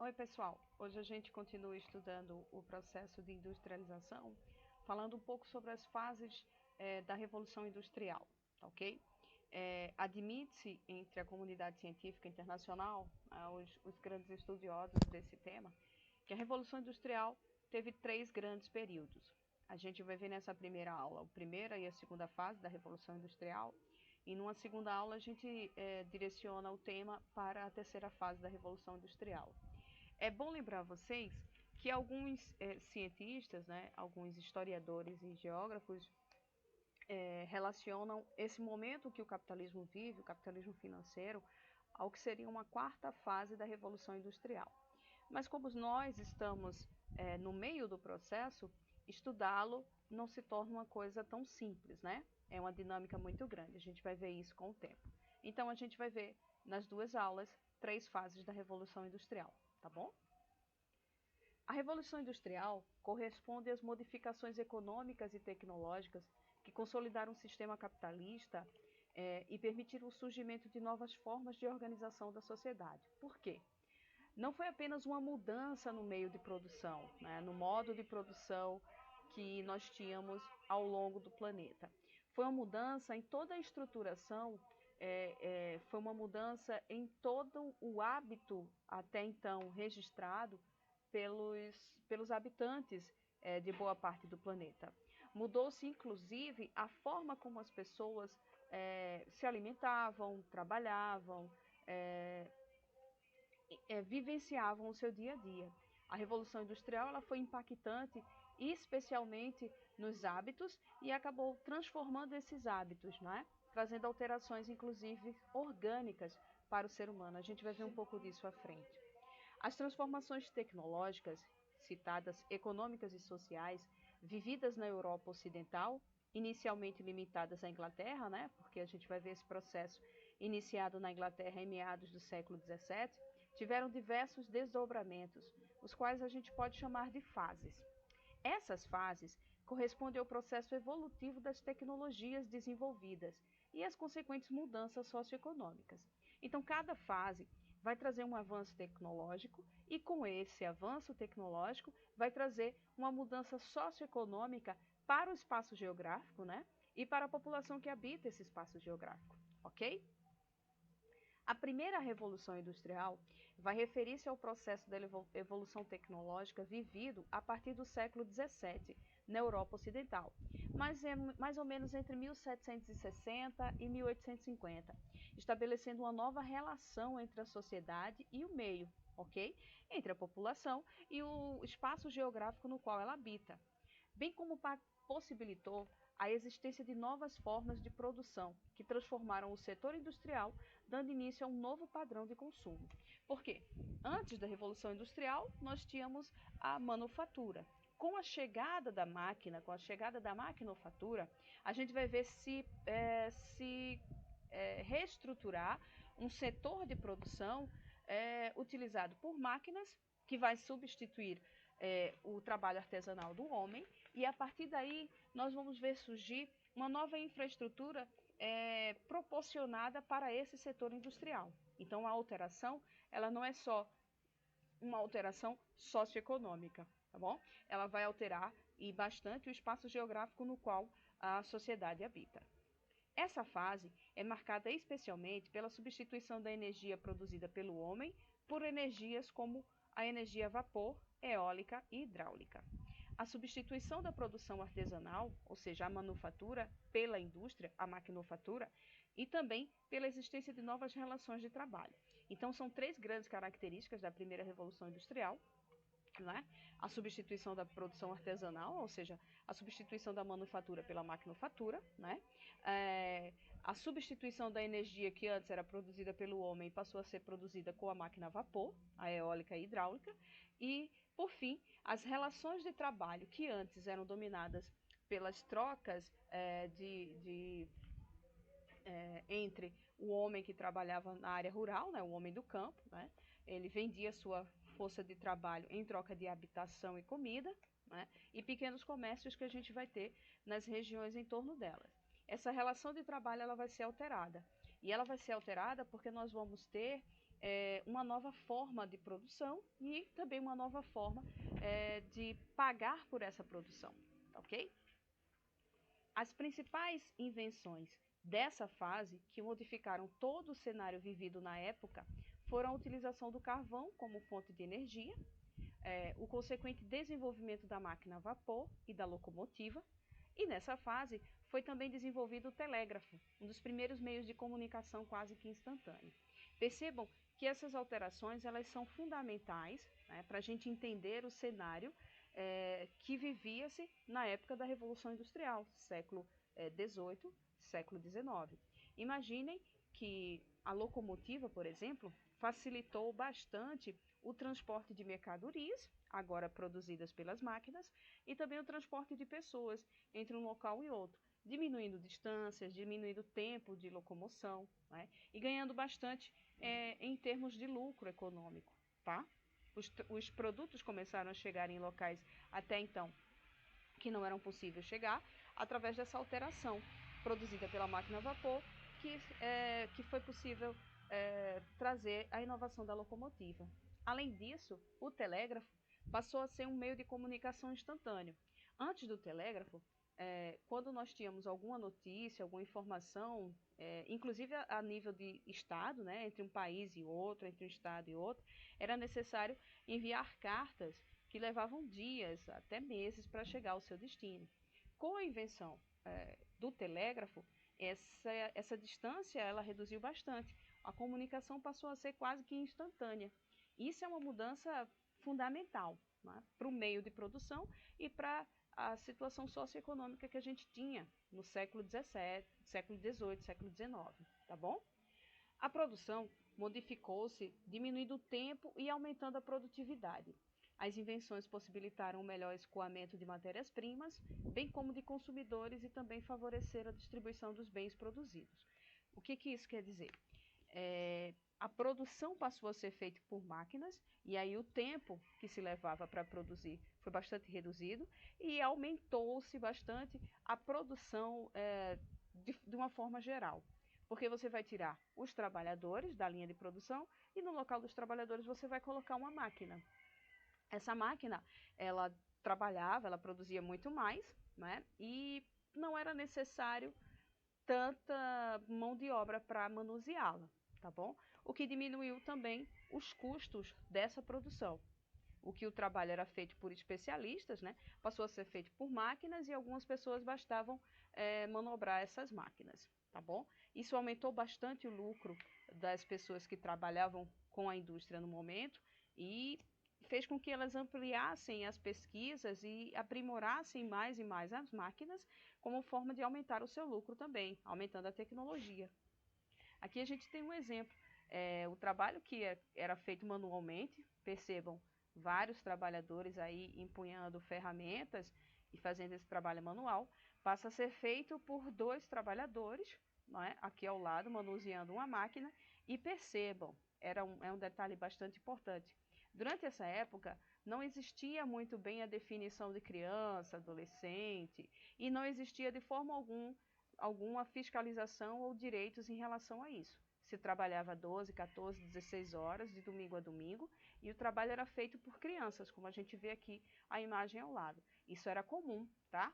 Oi, pessoal. Hoje a gente continua estudando o processo de industrialização, falando um pouco sobre as fases da Revolução Industrial, tá ok? Admite-se entre a comunidade científica internacional, os grandes estudiosos desse tema, que a Revolução Industrial teve três grandes períodos. A gente vai ver nessa primeira aula a primeira e a segunda fase da Revolução Industrial, e numa segunda aula a gente direciona o tema para a terceira fase da Revolução Industrial. É bom lembrar vocês que alguns cientistas, né, alguns historiadores e geógrafos relacionam esse momento que o capitalismo vive, o capitalismo financeiro, ao que seria uma quarta fase da Revolução Industrial. Mas como nós estamos no meio do processo, estudá-lo não se torna uma coisa tão simples, né? É uma dinâmica muito grande, a gente vai ver isso com o tempo. Então a gente vai ver nas duas aulas três fases da Revolução Industrial, tá bom? A Revolução Industrial corresponde às modificações econômicas e tecnológicas que consolidaram o sistema capitalista e permitiram o surgimento de novas formas de organização da sociedade. Por quê? Não foi apenas uma mudança no meio de produção, né, no modo de produção que nós tínhamos ao longo do planeta. Foi uma mudança em toda a estruturação, foi uma mudança em todo o hábito até então registrado pelos habitantes de boa parte do planeta. Mudou-se, inclusive, a forma como as pessoas se alimentavam, trabalhavam, vivenciavam o seu dia a dia. A Revolução Industrial ela foi impactante, especialmente nos hábitos, e acabou transformando esses hábitos, não é? Trazendo alterações, inclusive, orgânicas para o ser humano. A gente vai ver um pouco disso à frente. As transformações tecnológicas, citadas econômicas e sociais, vividas na Europa Ocidental, inicialmente limitadas à Inglaterra, né? Porque a gente vai ver esse processo iniciado na Inglaterra em meados do século XVII, tiveram diversos desdobramentos, os quais a gente pode chamar de fases. Essas fases correspondem ao processo evolutivo das tecnologias desenvolvidas e às consequentes mudanças socioeconômicas. Então, cada fase vai trazer um avanço tecnológico e, com esse avanço tecnológico, vai trazer uma mudança socioeconômica para o espaço geográfico, né? E para a população que habita esse espaço geográfico, ok? A primeira revolução industrial vai referir-se ao processo da evolução tecnológica vivido a partir do século XVII na Europa Ocidental, mas é mais ou menos entre 1760 e 1850, estabelecendo uma nova relação entre a sociedade e o meio, ok? Entre a população e o espaço geográfico no qual ela habita, bem como possibilitou a existência de novas formas de produção que transformaram o setor industrial, dando início a um novo padrão de consumo. Por quê? Antes da Revolução Industrial, nós tínhamos a manufatura. Com a chegada da máquina, com a chegada da maquinofatura, a gente vai ver se reestruturar um setor de produção utilizado por máquinas, que vai substituir o trabalho artesanal do homem, e a partir daí nós vamos ver surgir uma nova infraestrutura proporcionada para esse setor industrial. Então a alteração ela não é só uma alteração socioeconômica, tá bom? Ela vai alterar e bastante o espaço geográfico no qual a sociedade habita. Essa fase é marcada especialmente pela substituição da energia produzida pelo homem por energias como a energia a vapor, eólica e hidráulica. A substituição da produção artesanal, ou seja, a manufatura, pela indústria, a maquinofatura, e também pela existência de novas relações de trabalho. Então, são três grandes características da primeira Revolução Industrial, né? A substituição da produção artesanal, ou seja, a substituição da manufatura pela maquinofatura, né? A substituição da energia que antes era produzida pelo homem passou a ser produzida com a máquina a vapor, a eólica e hidráulica, e, por fim, as relações de trabalho que antes eram dominadas pelas trocas entre o homem que trabalhava na área rural, né, o homem do campo, né, ele vendia sua força de trabalho em troca de habitação e comida, né, e pequenos comércios que a gente vai ter nas regiões em torno delas. Essa relação de trabalho ela vai ser alterada. E ela vai ser alterada porque nós vamos ter uma nova forma de produção e também uma nova forma de pagar por essa produção, ok? As principais invenções dessa fase, que modificaram todo o cenário vivido na época, foram a utilização do carvão como fonte de energia, o consequente desenvolvimento da máquina a vapor e da locomotiva, e nessa fase foi também desenvolvido o telégrafo, um dos primeiros meios de comunicação quase que instantâneo. Percebam que essas alterações elas são fundamentais, né, para a gente entender o cenário que vivia-se na época da Revolução Industrial, século XVIII, século XIX. Imaginem que a locomotiva, por exemplo, facilitou bastante o transporte de mercadorias, agora produzidas pelas máquinas, e também o transporte de pessoas entre um local e outro, diminuindo distâncias, diminuindo o tempo de locomoção, né? E ganhando bastante em termos de lucro econômico, tá? Os produtos começaram a chegar em locais até então que não eram possíveis chegar, através dessa alteração produzida pela máquina a vapor, que foi possível trazer a inovação da locomotiva. Além disso, o telégrafo passou a ser um meio de comunicação instantâneo. Antes do telégrafo, quando nós tínhamos alguma notícia, alguma informação, inclusive a nível de estado, né, entre um país e outro, entre um estado e outro, era necessário enviar cartas que levavam dias, até meses, para chegar ao seu destino. Com a invenção do telégrafo, essa distância ela reduziu bastante. A comunicação passou a ser quase que instantânea. Isso é uma mudança fundamental, né, para o meio de produção e para a situação socioeconômica que a gente tinha no século XVII, século XVIII, século XIX, tá bom? A produção modificou-se, diminuindo o tempo e aumentando a produtividade. As invenções possibilitaram um melhor escoamento de matérias-primas, bem como de consumidores, e também favoreceram a distribuição dos bens produzidos. O que isso quer dizer? A produção passou a ser feita por máquinas, e aí o tempo que se levava para produzir foi bastante reduzido, e aumentou-se bastante a produção de uma forma geral. Porque você vai tirar os trabalhadores da linha de produção, e no local dos trabalhadores você vai colocar uma máquina. Essa máquina, ela trabalhava, ela produzia muito mais, né? E não era necessário tanta mão de obra para manuseá-la, tá bom? O que diminuiu também os custos dessa produção. O que o trabalho era feito por especialistas, né, passou a ser feito por máquinas, e algumas pessoas bastavam manobrar essas máquinas, tá bom? Isso aumentou bastante o lucro das pessoas que trabalhavam com a indústria no momento, e fez com que elas ampliassem as pesquisas e aprimorassem mais e mais as máquinas, como forma de aumentar o seu lucro também, aumentando a tecnologia. Aqui a gente tem um exemplo, o trabalho que era feito manualmente, percebam, vários trabalhadores aí empunhando ferramentas e fazendo esse trabalho manual, passa a ser feito por 2 trabalhadores, não é? Aqui ao lado, manuseando uma máquina, e percebam, é um detalhe bastante importante. Durante essa época, não existia muito bem a definição de criança, adolescente, e não existia de forma alguma fiscalização ou direitos em relação a isso. Se trabalhava 12, 14, 16 horas, de domingo a domingo, e o trabalho era feito por crianças, como a gente vê aqui a imagem ao lado. Isso era comum, tá?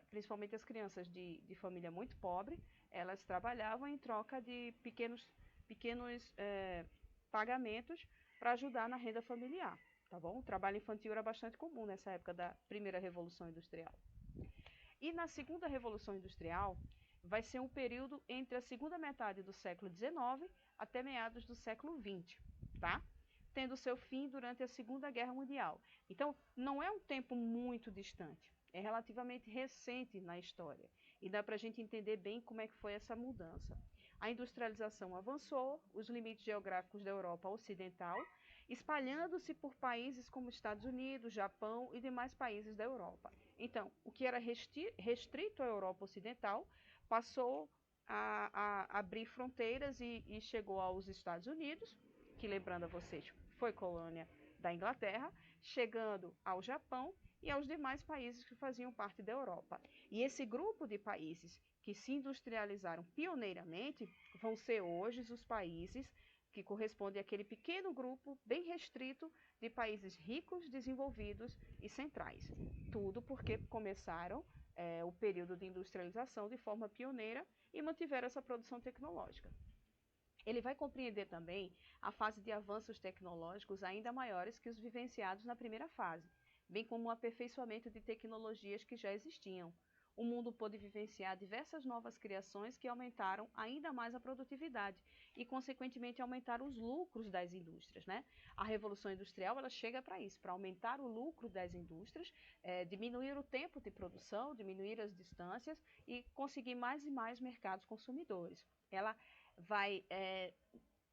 Principalmente as crianças de família muito pobre, elas trabalhavam em troca de pequenos pagamentos para ajudar na renda familiar, tá bom? O trabalho infantil era bastante comum nessa época da primeira Revolução Industrial. E na segunda Revolução Industrial, vai ser um período entre a segunda metade do século XIX até meados do século XX, tá? Tendo seu fim durante a Segunda Guerra Mundial. Então, não é um tempo muito distante, é relativamente recente na história, e dá para a gente entender bem como é que foi essa mudança. A industrialização avançou, os limites geográficos da Europa Ocidental, espalhando-se por países como Estados Unidos, Japão e demais países da Europa. Então, o que era restrito à Europa Ocidental passou a abrir fronteiras e chegou aos Estados Unidos, que, lembrando a vocês, foi colônia da Inglaterra, chegando ao Japão e aos demais países que faziam parte da Europa. E esse grupo de países que se industrializaram pioneiramente vão ser hoje os países que corresponde àquele pequeno grupo bem restrito de países ricos, desenvolvidos e centrais. Tudo porque começaram o período de industrialização de forma pioneira e mantiveram essa produção tecnológica. Ele vai compreender também a fase de avanços tecnológicos ainda maiores que os vivenciados na primeira fase, bem como o aperfeiçoamento de tecnologias que já existiam. O mundo pôde vivenciar diversas novas criações que aumentaram ainda mais a produtividade e, consequentemente, aumentaram os lucros das indústrias, né? A Revolução Industrial ela chega para isso, para aumentar o lucro das indústrias, diminuir o tempo de produção, diminuir as distâncias e conseguir mais e mais mercados consumidores. Ela vai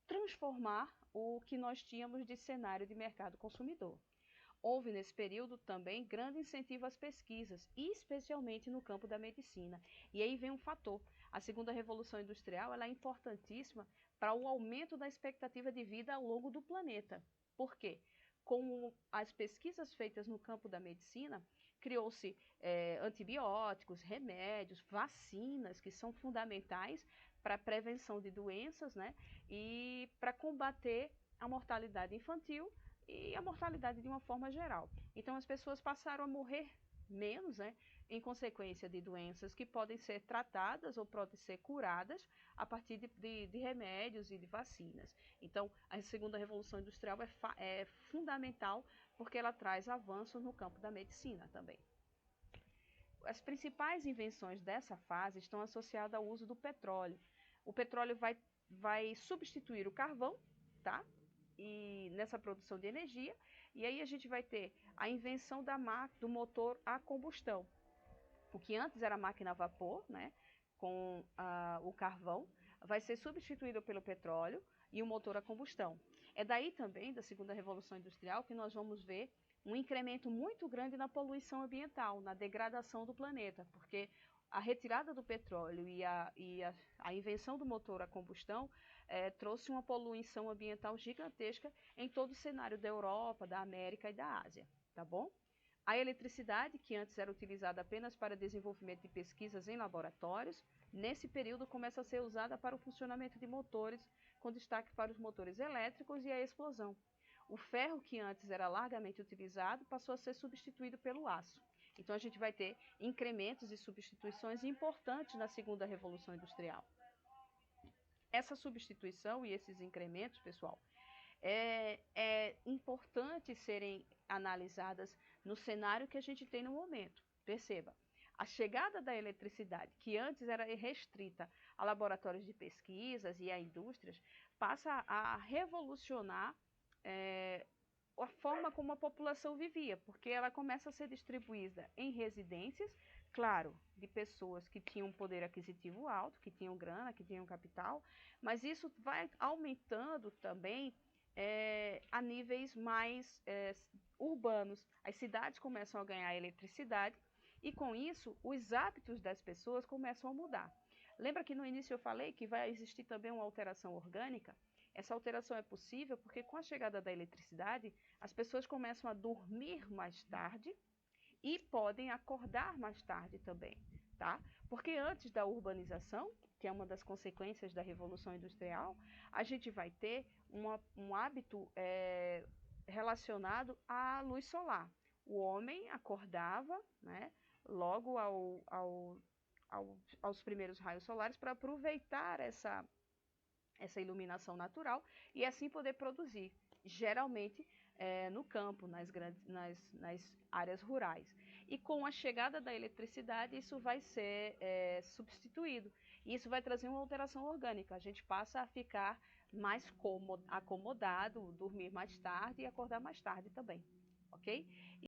transformar o que nós tínhamos de cenário de mercado consumidor. Houve nesse período também grande incentivo às pesquisas, especialmente no campo da medicina. E aí vem um fator. A segunda revolução industrial ela é importantíssima para o aumento da expectativa de vida ao longo do planeta. Por quê? Com as pesquisas feitas no campo da medicina, criou-se antibióticos, remédios, vacinas, que são fundamentais para a prevenção de doenças, né? E para combater a mortalidade infantil e a mortalidade de uma forma geral. Então, as pessoas passaram a morrer menos, né, em consequência de doenças que podem ser tratadas ou podem ser curadas a partir de remédios e de vacinas. Então, a segunda revolução industrial é fundamental porque ela traz avanços no campo da medicina também. As principais invenções dessa fase estão associadas ao uso do petróleo. O petróleo vai substituir o carvão, tá? E nessa produção de energia, e aí a gente vai ter a invenção do motor a combustão. O que antes era a máquina a vapor, né, com o carvão, vai ser substituído pelo petróleo e o motor a combustão. É daí também, da segunda revolução industrial, que nós vamos ver um incremento muito grande na poluição ambiental, na degradação do planeta, porque a retirada do petróleo e a invenção do motor a combustão trouxe uma poluição ambiental gigantesca em todo o cenário da Europa, da América e da Ásia, tá bom? A eletricidade, que antes era utilizada apenas para desenvolvimento de pesquisas em laboratórios, nesse período começa a ser usada para o funcionamento de motores, com destaque para os motores elétricos e a explosão. O ferro, que antes era largamente utilizado, passou a ser substituído pelo aço. Então, a gente vai ter incrementos e substituições importantes na segunda revolução industrial. Essa substituição e esses incrementos, pessoal, é importante serem analisadas no cenário que a gente tem no momento. Perceba, a chegada da eletricidade, que antes era restrita a laboratórios de pesquisas e a indústrias, passa a revolucionar a forma como a população vivia, porque ela começa a ser distribuída em residências, claro, de pessoas que tinham poder aquisitivo alto, que tinham grana, que tinham capital, mas isso vai aumentando também a níveis mais urbanos. As cidades começam a ganhar eletricidade e, com isso, os hábitos das pessoas começam a mudar. Lembra que no início eu falei que vai existir também uma alteração orgânica? Essa alteração é possível porque, com a chegada da eletricidade, as pessoas começam a dormir mais tarde e podem acordar mais tarde também, tá? Porque antes da urbanização, que é uma das consequências da Revolução Industrial, a gente vai ter um hábito relacionado à luz solar. O homem acordava, né, logo aos primeiros raios solares para aproveitar essa iluminação natural e assim poder produzir, geralmente no campo, nas áreas rurais. E com a chegada da eletricidade, isso vai ser substituído. E isso vai trazer uma alteração orgânica. A gente passa a ficar mais acomodado, dormir mais tarde e acordar mais tarde também, ok?